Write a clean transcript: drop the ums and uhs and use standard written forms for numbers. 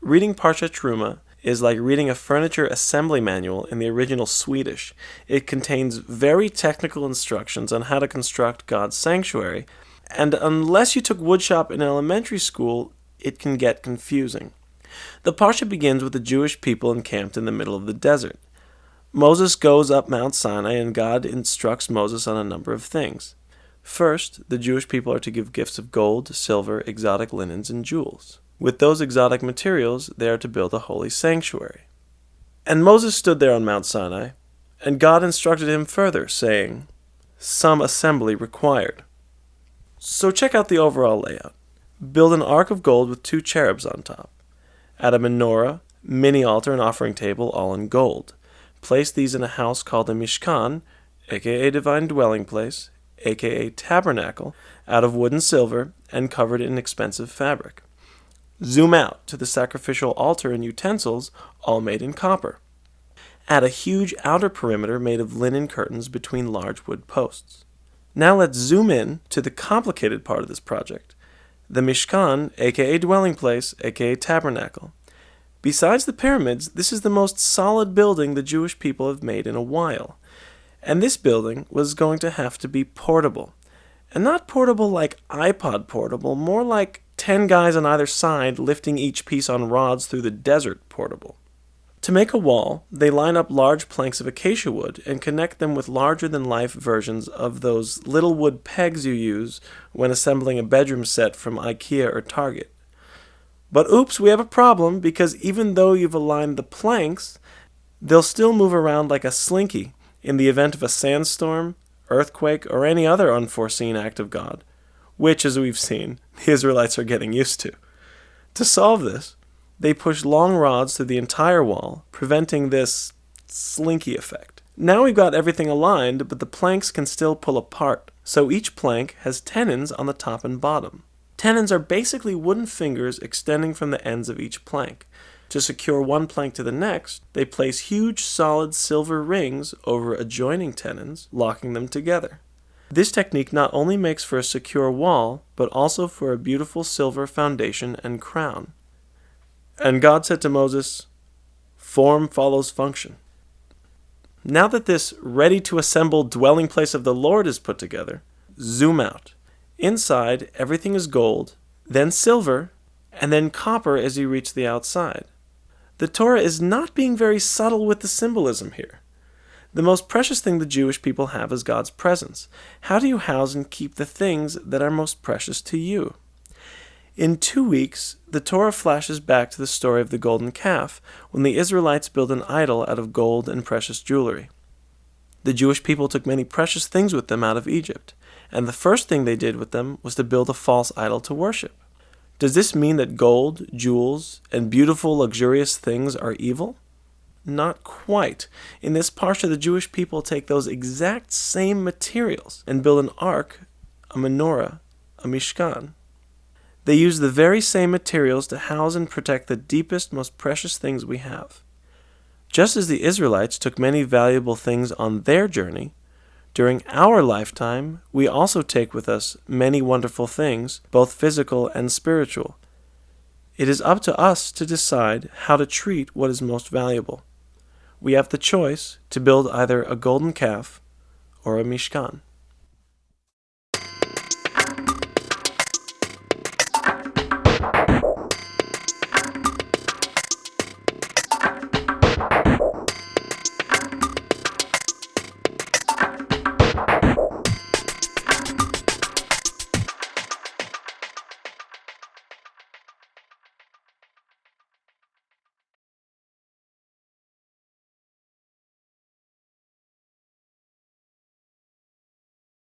Reading Parshat Terumah is like reading a furniture assembly manual in the original Swedish. It contains very technical instructions on how to construct God's sanctuary, and unless you took woodshop in elementary school, it can get confusing. The Parsha begins with the Jewish people encamped in the middle of the desert. Moses goes up Mount Sinai, and God instructs Moses on a number of things. First, the Jewish people are to give gifts of gold, silver, exotic linens, and jewels. With those exotic materials, they are to build a holy sanctuary. And Moses stood there on Mount Sinai, and God instructed him further, saying, "Some assembly required." So check out the overall layout. Build an ark of gold with 2 cherubs on top. Add a menorah, mini altar, and offering table, all in gold. Place these in a house called a Mishkan, aka divine dwelling place, aka tabernacle, out of wood and silver, and covered in expensive fabric. Zoom out to the sacrificial altar and utensils, all made in copper. Add a huge outer perimeter made of linen curtains between large wood posts. Now let's zoom in to the complicated part of this project, the Mishkan, aka dwelling place, aka tabernacle. Besides the pyramids, this is the most solid building the Jewish people have made in a while. And this building was going to have to be portable. And not portable like iPod portable, more like 10 guys on either side lifting each piece on rods through the desert portable. To make a wall, they line up large planks of acacia wood and connect them with larger-than-life versions of those little wood pegs you use when assembling a bedroom set from IKEA or Target. But oops, we have a problem, because even though you've aligned the planks, they'll still move around like a slinky in the event of a sandstorm, earthquake, or any other unforeseen act of God, which, as we've seen, the Israelites are getting used to. To solve this, they push long rods through the entire wall, preventing this slinky effect. Now we've got everything aligned, but the planks can still pull apart, so each plank has tenons on the top and bottom. Tenons are basically wooden fingers extending from the ends of each plank. To secure one plank to the next, they place huge solid silver rings over adjoining tenons, locking them together. This technique not only makes for a secure wall, but also for a beautiful silver foundation and crown. And God said to Moses, "Form follows function." Now that this ready-to-assemble dwelling place of the Lord is put together, zoom out. Inside, everything is gold, then silver, and then copper as you reach the outside. The Torah is not being very subtle with the symbolism here. The most precious thing the Jewish people have is God's presence. How do you house and keep the things that are most precious to you? In 2 weeks, the Torah flashes back to the story of the golden calf, when the Israelites built an idol out of gold and precious jewelry. The Jewish people took many precious things with them out of Egypt, and the first thing they did with them was to build a false idol to worship. Does this mean that gold, jewels, and beautiful, luxurious things are evil? Not quite. In this parsha, the Jewish people take those exact same materials and build an ark, a menorah, a Mishkan. They use the very same materials to house and protect the deepest, most precious things we have. Just as the Israelites took many valuable things on their journey, during our lifetime, we also take with us many wonderful things, both physical and spiritual. It is up to us to decide how to treat what is most valuable. We have the choice to build either a golden calf or a Mishkan.